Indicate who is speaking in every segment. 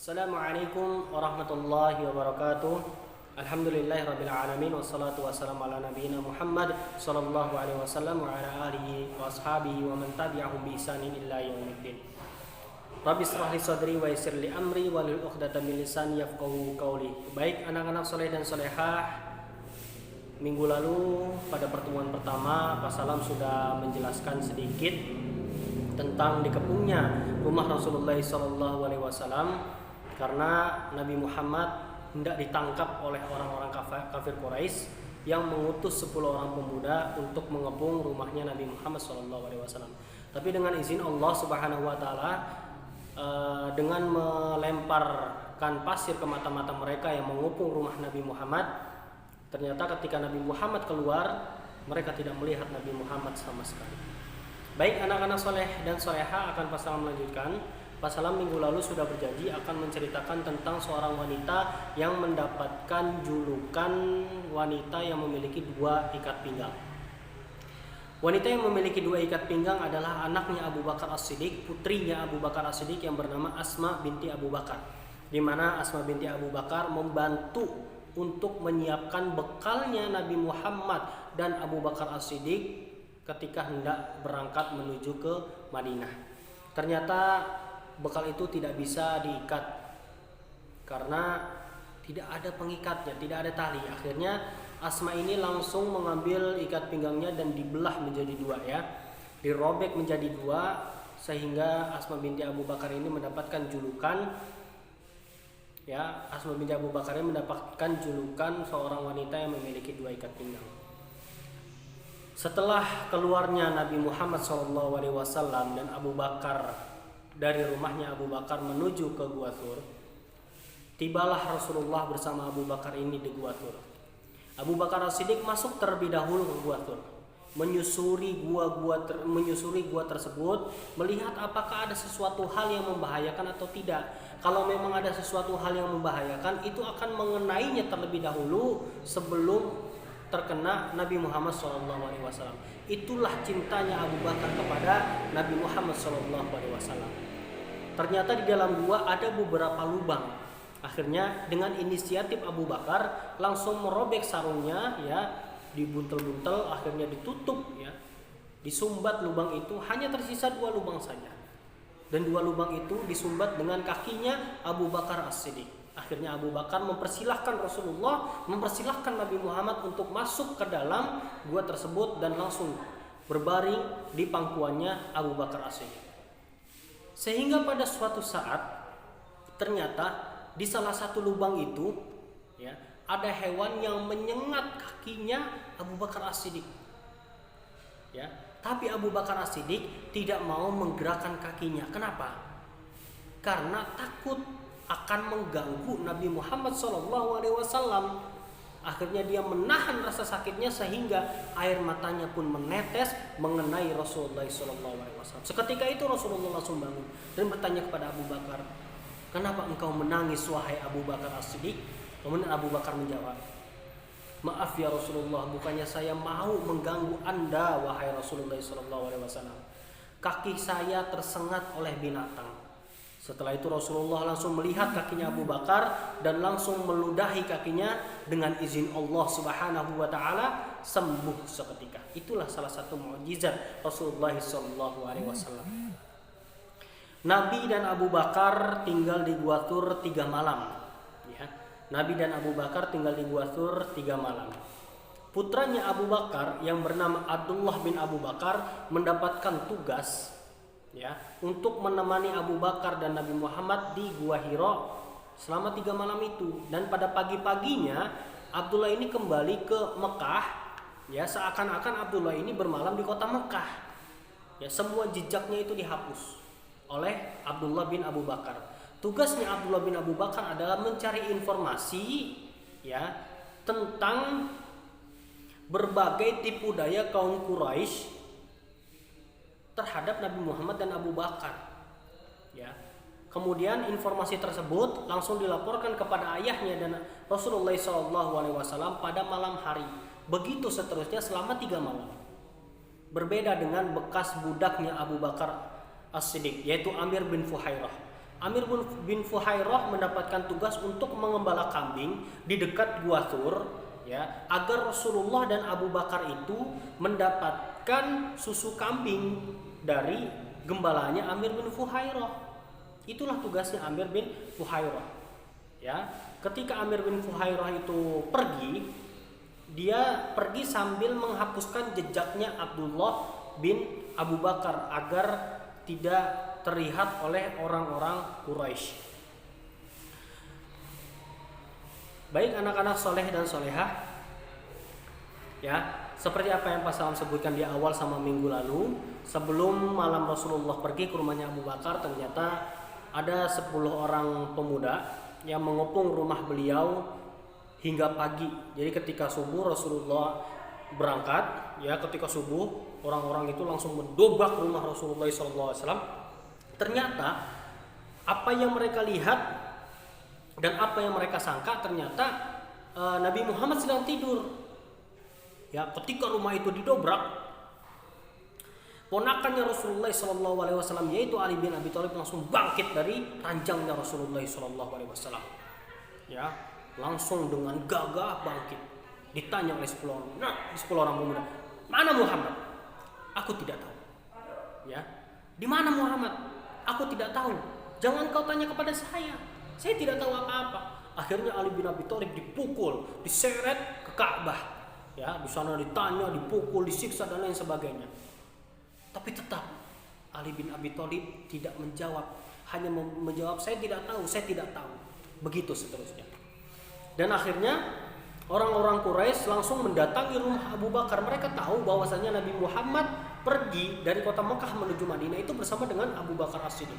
Speaker 1: Assalamualaikum warahmatullahi wabarakatuh. Alhamdulillahirabbil alamin wassalatu wassalamu ala nabiyyina Muhammad sallallahu alaihi wasallam wa ala alihi wa ashabihi wa man tabi'ahum bi ihsanin ila yaumiddin. Rabbi shrah li sadri wa yassir li amri wahlul 'uqdatam min lisani yafqahu qawli. Baik anak-anak soleh dan solehah, minggu lalu pada pertemuan pertama Pak Salam sudah menjelaskan sedikit tentang dikepungnya rumah Rasulullah SAW karena Nabi Muhammad hendak ditangkap oleh orang-orang kafir Quraisy yang mengutus 10 orang pemuda untuk mengepung rumahnya Nabi Muhammad SAW. Tapi dengan izin Allah Subhanahu Wa Taala, dengan melemparkan pasir ke mata-mata mereka yang mengepung rumah Nabi Muhammad, ternyata ketika Nabi Muhammad keluar, mereka tidak melihat Nabi Muhammad sama sekali. Baik anak-anak soleh dan soleha, akan Pak Salam melanjutkan. Pak Salam minggu lalu sudah berjanji akan menceritakan tentang seorang wanita yang mendapatkan julukan wanita yang memiliki 2 ikat pinggang. Wanita yang memiliki 2 ikat pinggang adalah anaknya Abu Bakar As-Siddiq, putrinya Abu Bakar As-Siddiq yang bernama Asma binti Abu Bakar, di mana Asma binti Abu Bakar membantu untuk menyiapkan bekalnya Nabi Muhammad dan Abu Bakar As-Siddiq ketika hendak berangkat menuju ke Madinah. Ternyata bekal itu tidak bisa diikat karena tidak ada pengikatnya, tidak ada tali. Akhirnya Asma ini langsung mengambil ikat pinggangnya dan dibelah menjadi 2, ya. Dirobek menjadi 2 sehingga Asma binti Abu Bakar ini mendapatkan julukan, ya, Asma binti Abu Bakar ini mendapatkan julukan seorang wanita yang memiliki 2 ikat pinggang. Setelah keluarnya Nabi Muhammad SAW dan Abu Bakar dari rumahnya Abu Bakar menuju ke Gua Thur, tibalah Rasulullah bersama Abu Bakar ini di Gua Thur. Abu Bakar As-Siddiq masuk terlebih dahulu ke Gua Thur, menyusuri gua tersebut, melihat apakah ada sesuatu hal yang membahayakan atau tidak. Kalau memang ada sesuatu hal yang membahayakan, itu akan mengenainya terlebih dahulu sebelum terkena Nabi Muhammad SAW. Itulah cintanya Abu Bakar kepada Nabi Muhammad SAW. Ternyata di dalam gua ada beberapa lubang. Akhirnya dengan inisiatif Abu Bakar langsung merobek sarungnya, ya, dibuntel-buntel, akhirnya ditutup, ya, disumbat lubang itu, hanya tersisa 2 lubang saja. Dan 2 lubang itu disumbat dengan kakinya Abu Bakar As-Siddiq. Akhirnya Abu Bakar mempersilahkan Rasulullah, mempersilahkan Nabi Muhammad untuk masuk ke dalam gua tersebut dan langsung berbaring di pangkuannya Abu Bakar As-Siddiq. Sehingga pada suatu saat ternyata di salah satu lubang itu, ya, ada hewan yang menyengat kakinya Abu Bakar As-Siddiq. Ya, tapi Abu Bakar As-Siddiq tidak mau menggerakkan kakinya. Kenapa? Karena takut akan mengganggu Nabi Muhammad SAW. Akhirnya dia menahan rasa sakitnya sehingga air matanya pun menetes mengenai Rasulullah SAW. Seketika itu Rasulullah langsung bangun dan bertanya kepada Abu Bakar, "Kenapa engkau menangis wahai Abu Bakar As-Siddiq?" Kemudian Abu Bakar menjawab, "Maaf ya Rasulullah, bukannya saya mau mengganggu Anda wahai Rasulullah SAW. Kaki saya tersengat oleh binatang." Setelah itu Rasulullah langsung melihat kakinya Abu Bakar dan langsung meludahi kakinya, dengan izin Allah Subhanahu wa Ta'ala sembuh seketika. Itulah salah satu mukjizat Rasulullah SAW. Nabi dan Abu Bakar tinggal di Gua Thur 3 malam. Ya. Nabi dan Abu Bakar tinggal di Gua Thur 3 malam. Putranya Abu Bakar yang bernama Abdullah bin Abu Bakar mendapatkan tugas, ya, untuk menemani Abu Bakar dan Nabi Muhammad di Gua Hira selama 3 malam itu. Dan pada pagi-paginya Abdullah ini kembali ke Mekah, ya, seakan-akan Abdullah ini bermalam di kota Mekah. Ya, semua jejaknya itu dihapus oleh Abdullah bin Abu Bakar. Tugasnya Abdullah bin Abu Bakar adalah mencari informasi, ya, tentang berbagai tipu daya kaum Quraisy terhadap Nabi Muhammad dan Abu Bakar, ya. Kemudian informasi tersebut langsung dilaporkan kepada ayahnya dan Rasulullah SAW pada malam hari. Begitu seterusnya selama 3 malam. Berbeda dengan bekas budaknya Abu Bakar As-Siddiq, yaitu Amir bin Fuhairah. Amir bin Fuhairah mendapatkan tugas untuk mengembala kambing di dekat Gua Thur, ya, agar Rasulullah dan Abu Bakar itu mendapatkan susu kambing dari gembalanya Amir bin Fuhairah. Itulah tugasnya Amir bin Fuhairah. Ya, ketika Amir bin Fuhairah itu pergi, dia pergi sambil menghapuskan jejaknya Abdullah bin Abu Bakar agar tidak terlihat oleh orang-orang Quraisy. Baik anak-anak soleh dan solehah, ya, seperti apa yang Pak Salam sebutkan di awal sama minggu lalu, sebelum malam Rasulullah pergi ke rumahnya Abu Bakar, ternyata ada 10 orang pemuda yang mengepung rumah beliau hingga pagi. Jadi ketika subuh Rasulullah berangkat, ya, ketika subuh orang-orang itu langsung mendobrak rumah Rasulullah SAW. Ternyata apa yang mereka lihat dan apa yang mereka sangka, ternyata Nabi Muhammad sedang tidur. Ya, ketika rumah itu didobrak, ponakannya Rasulullah SAW yaitu Ali bin Abi Thalib langsung bangkit dari ranjangnya Rasulullah SAW. Ya, langsung dengan gagah bangkit. Ditanya oleh 10 orang pemuda, "Mana Muhammad?" "Aku tidak tahu." Ya, "Di mana Muhammad?" "Aku tidak tahu. Jangan kau tanya kepada saya tidak tahu apa-apa." Akhirnya Ali bin Abi Thalib dipukul, diseret ke Ka'bah. Ya, di sana ditanya, dipukul, disiksa dan lain sebagainya. Tapi tetap Ali bin Abi Thalib tidak menjawab, hanya menjawab, "Saya tidak tahu, saya tidak tahu." Begitu seterusnya. Dan akhirnya orang-orang Quraisy langsung mendatangi rumah Abu Bakar. Mereka tahu bahwasanya Nabi Muhammad pergi dari kota Mekah menuju Madinah itu bersama dengan Abu Bakar As-Siddiq.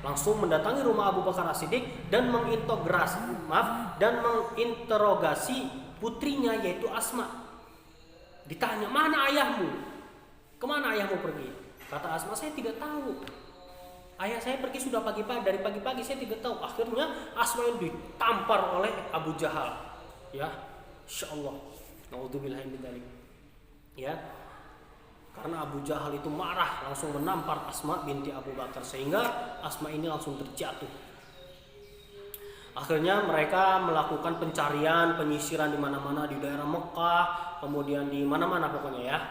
Speaker 1: Langsung mendatangi rumah Abu Bakar As-Siddiq dan menginterogasi putrinya yaitu Asma. Ditanya, "Mana ayahmu? Kemana ayahmu pergi?" Kata Asma, "Saya tidak tahu. Ayah saya pergi sudah pagi-pagi, dari pagi-pagi saya tidak tahu." Akhirnya Asma yang ditampar oleh Abu Jahal. Ya, insyaallah. Nauzubillah min dzalik. Ya. Karena Abu Jahal itu marah, langsung menampar Asma binti Abu Bakar sehingga Asma ini langsung terjatuh. Akhirnya mereka melakukan pencarian, penyisiran di mana-mana di daerah Mekah, kemudian di mana-mana pokoknya ya.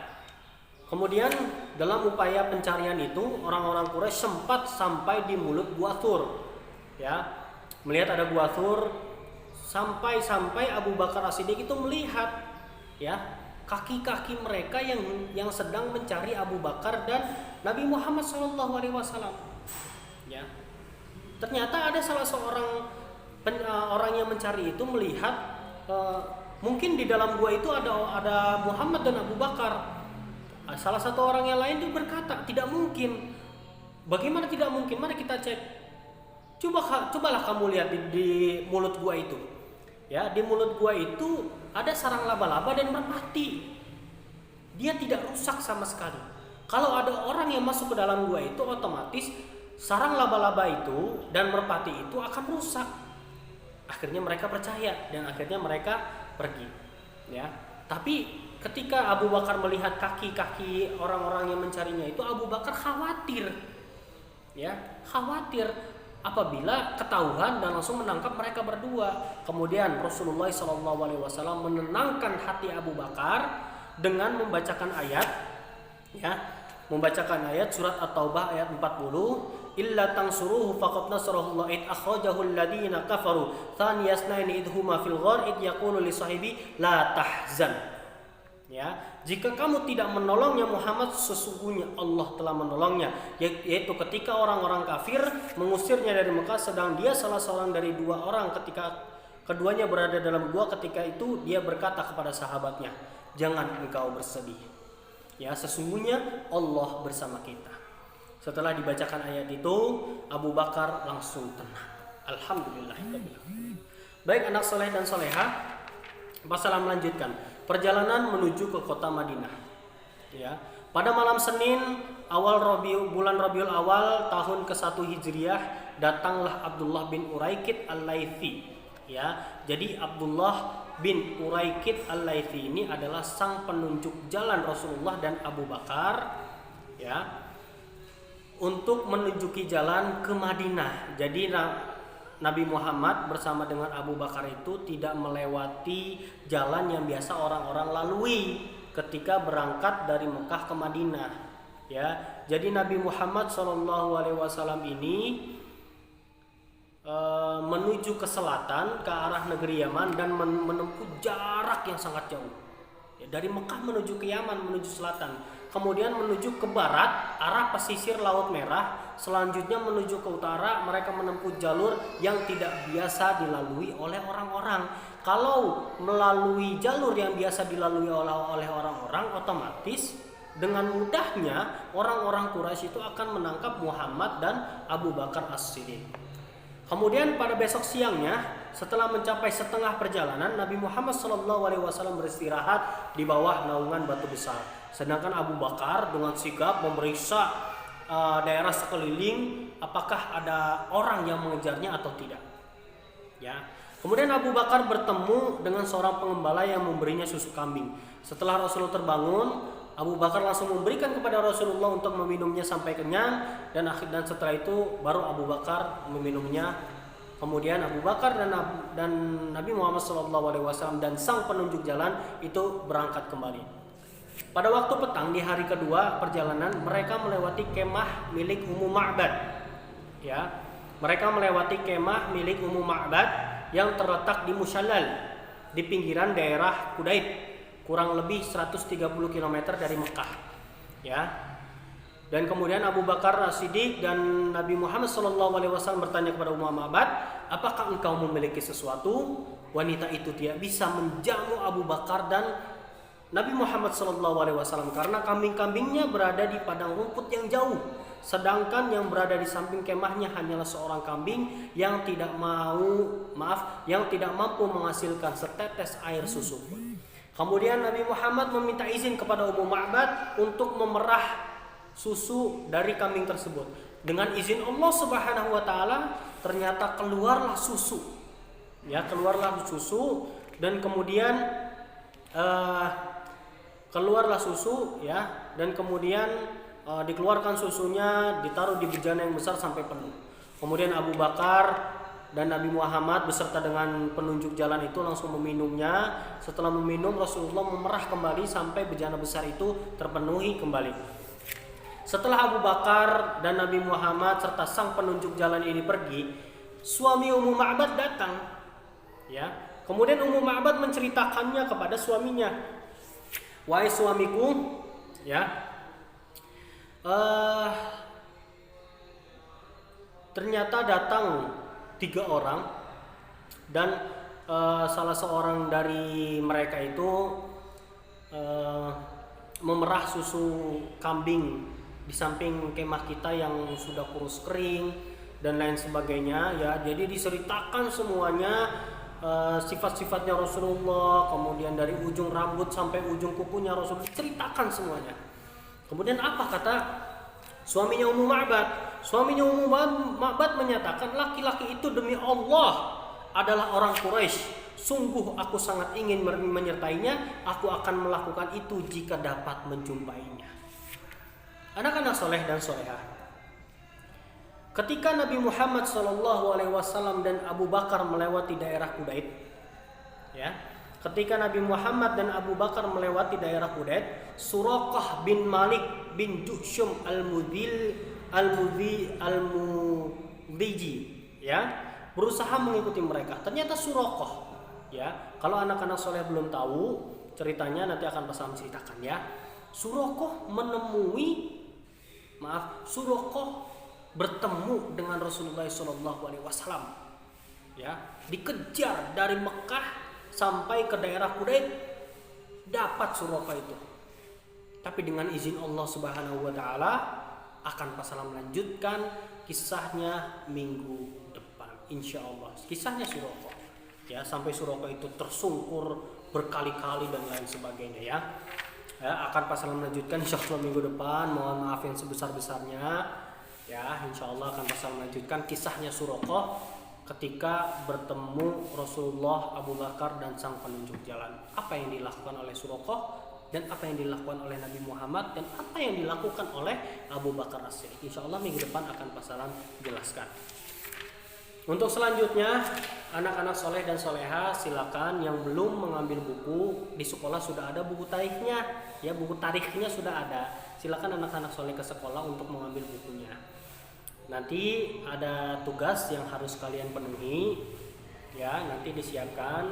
Speaker 1: Kemudian dalam upaya pencarian itu orang-orang Quraisy sempat sampai di mulut Gua Thur. Ya. Melihat ada Gua Thur, sampai Abu Bakar As-Siddiq itu melihat, ya, kaki-kaki mereka yang sedang mencari Abu Bakar dan Nabi Muhammad SAW. Ya, ternyata ada salah seorang orang yang mencari itu melihat mungkin di dalam gua itu ada Muhammad dan Abu Bakar. Salah satu orang yang lain itu berkata, "Tidak mungkin." "Bagaimana tidak mungkin? Mari kita cek. Cobalah kamu lihat di mulut gua itu." Ya, di mulut gua itu ada sarang laba-laba dan merpati. Dia tidak rusak sama sekali. Kalau ada orang yang masuk ke dalam gua itu, otomatis sarang laba-laba itu dan merpati itu akan rusak. Akhirnya mereka percaya dan akhirnya mereka pergi. Ya, tapi ketika Abu Bakar melihat kaki-kaki orang-orang yang mencarinya itu, Abu Bakar khawatir. Ya, khawatir apabila ketahuan dan langsung menangkap mereka berdua. Kemudian Rasulullah SAW menenangkan hati Abu Bakar dengan membacakan ayat, ya, membacakan ayat surat At-Taubah ayat 40, "Illa tansuruhu faqad nasarahu Allah id akhrajahu alladziina kafaru thaniyasnaini id huma fil ghar id yaqulu li sahibi la tahzan." Ya, jika kamu tidak menolongnya Muhammad, sesungguhnya Allah telah menolongnya, yaitu ketika orang-orang kafir mengusirnya dari Mekah sedang dia salah seorang dari 2 orang ketika keduanya berada dalam gua. Ketika itu dia berkata kepada sahabatnya, "Jangan engkau bersedih. Ya, sesungguhnya Allah bersama kita." Setelah dibacakan ayat itu, Abu Bakar langsung tenang. Alhamdulillah. Baik anak soleh dan solehah, Rasulullah melanjutkan perjalanan menuju ke kota Madinah. Ya, pada malam Senin bulan Rabiul Awal tahun ke-1 Hijriah datanglah Abdullah bin Uraikid Al-Laythi. Ya, jadi Abdullah bin Uraikid Al-Laythi ini adalah sang penunjuk jalan Rasulullah dan Abu Bakar. Ya, untuk menunjuki jalan ke Madinah. Jadi Nabi Muhammad bersama dengan Abu Bakar itu tidak melewati jalan yang biasa orang-orang lalui ketika berangkat dari Mekah ke Madinah. Ya, jadi Nabi Muhammad SAW ini menuju ke selatan ke arah negeri Yaman dan menempuh jarak yang sangat jauh. Ya, dari Mekah menuju ke Yaman menuju selatan, kemudian menuju ke barat arah pesisir Laut Merah, selanjutnya menuju ke utara. Mereka menempuh jalur yang tidak biasa dilalui oleh orang-orang. Kalau melalui jalur yang biasa dilalui oleh orang-orang, otomatis dengan mudahnya orang-orang Quraisy itu akan menangkap Muhammad dan Abu Bakar As-Siddiq. Kemudian pada besok siangnya, setelah mencapai setengah perjalanan, Nabi Muhammad SAW beristirahat di bawah naungan batu besar. Sedangkan Abu Bakar dengan sigap memeriksa daerah sekeliling apakah ada orang yang mengejarnya atau tidak. Ya. Kemudian Abu Bakar bertemu dengan seorang pengembala yang memberinya susu kambing. Setelah Rasulullah terbangun, Abu Bakar langsung memberikan kepada Rasulullah untuk meminumnya sampai kenyang, dan setelah itu baru Abu Bakar meminumnya. Kemudian Abu Bakar dan Nabi Muhammad SAW dan sang penunjuk jalan itu berangkat kembali. Pada waktu petang di hari kedua perjalanan, mereka melewati kemah milik Ummu Ma'bad. Ya, mereka melewati kemah milik Ummu Ma'bad yang terletak di Mushallal di pinggiran daerah Kudaid, kurang lebih 130 km dari Mekah. Ya. Dan kemudian Abu Bakar As-Siddiq dan Nabi Muhammad SAW bertanya kepada Ummu Ma'bad, apakah engkau memiliki sesuatu? Wanita itu tidak bisa menjamu Abu Bakar dan Nabi Muhammad SAW karena kambing-kambingnya berada di padang rumput yang jauh, sedangkan yang berada di samping kemahnya hanyalah seorang kambing yang tidak mampu menghasilkan setetes air susu. Kemudian Nabi Muhammad meminta izin kepada Ummu Ma'bad untuk memerah susu dari kambing tersebut. Dengan izin Allah Subhanahu wa taala, ternyata keluarlah susu. Ya, keluarlah susu dan kemudian dikeluarkan susunya, ditaruh di bejana yang besar sampai penuh. Kemudian Abu Bakar dan Nabi Muhammad beserta dengan penunjuk jalan itu langsung meminumnya. Setelah meminum, Rasulullah memerah kembali sampai bejana besar itu terpenuhi kembali. Setelah Abu Bakar dan Nabi Muhammad serta sang penunjuk jalan ini pergi, suami Ummu Ma'bad datang. Ya, kemudian Ummu Ma'bad menceritakannya kepada suaminya. Wahai suamiku, ya, ternyata datang 3 orang dan salah seorang dari mereka itu memerah susu kambing di samping kemah kita yang sudah kurus kering dan lain sebagainya. Ya, jadi diceritakan semuanya sifat-sifatnya Rasulullah, kemudian dari ujung rambut sampai ujung kukunya Rasulullah diceritakan semuanya. Kemudian apa kata suaminya Ummu Ma'bad? Suaminya Ummu Ma'bad menyatakan, laki-laki itu demi Allah adalah orang Quraisy. Sungguh aku sangat ingin menyertainya. Aku akan melakukan itu jika dapat menjumpainya. Anak-anak soleh dan solehah, ketika Nabi Muhammad SAW dan Abu Bakar melewati daerah Kudaid, ya, ketika Nabi Muhammad dan Abu Bakar melewati daerah Kudaid, Suraqah bin Malik bin Ju'shum al-Mudhiji, ya, berusaha mengikuti mereka. Ternyata Suraqah, ya, kalau anak-anak soleh belum tahu ceritanya nanti akan Pak Sam ceritakan, ya. Suraqah bertemu dengan Rasulullah SAW, ya, dikejar dari Mekah sampai ke daerah Kudaid, dapat Suraqah itu. Tapi dengan izin Allah Subhanahu wa taala akan Pak Salam melanjutkan kisahnya minggu depan insyaallah. Kisahnya Suraqah, ya, sampai Suraqah itu tersungkur berkali-kali dan lain sebagainya, ya. Ya, akan Pak Salam melanjutkan insyaallah minggu depan. Mohon maaf yang sebesar-besarnya, ya. Insyaallah akan Pak Salam melanjutkan kisahnya Suraqah ketika bertemu Rasulullah, Abu Bakar dan sang penunjuk jalan. Apa yang dilakukan oleh Suraqah dan apa yang dilakukan oleh Nabi Muhammad dan apa yang dilakukan oleh Abu Bakar As-Siddiq. Insya Allah minggu depan akan Pak Salam jelaskan. Untuk selanjutnya, anak-anak soleh dan soleha silakan yang belum mengambil buku, di sekolah sudah ada buku tarikhnya, ya buku tarikhnya sudah ada. Silakan anak-anak soleh ke sekolah untuk mengambil bukunya. Nanti ada tugas yang harus kalian penuhi, ya nanti disiapkan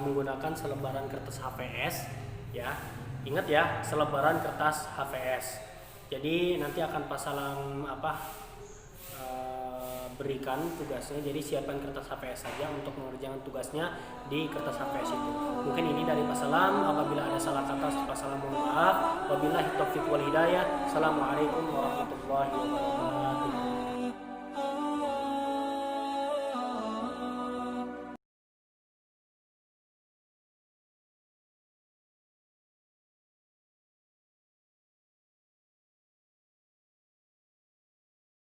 Speaker 1: menggunakan selebaran kertas HVS, ya ingat ya selebaran kertas HVS. Jadi nanti akan Pak Salam berikan tugasnya, jadi siapkan kertas HVS saja untuk mengerjakan tugasnya di kertas HVS itu. Mungkin ini dari Pak Salam, apabila ada salah kata Pak Salam mohon maaf. Wabillahi taufiq wal hidayah. Assalamualaikum warahmatullahi wabarakatuh.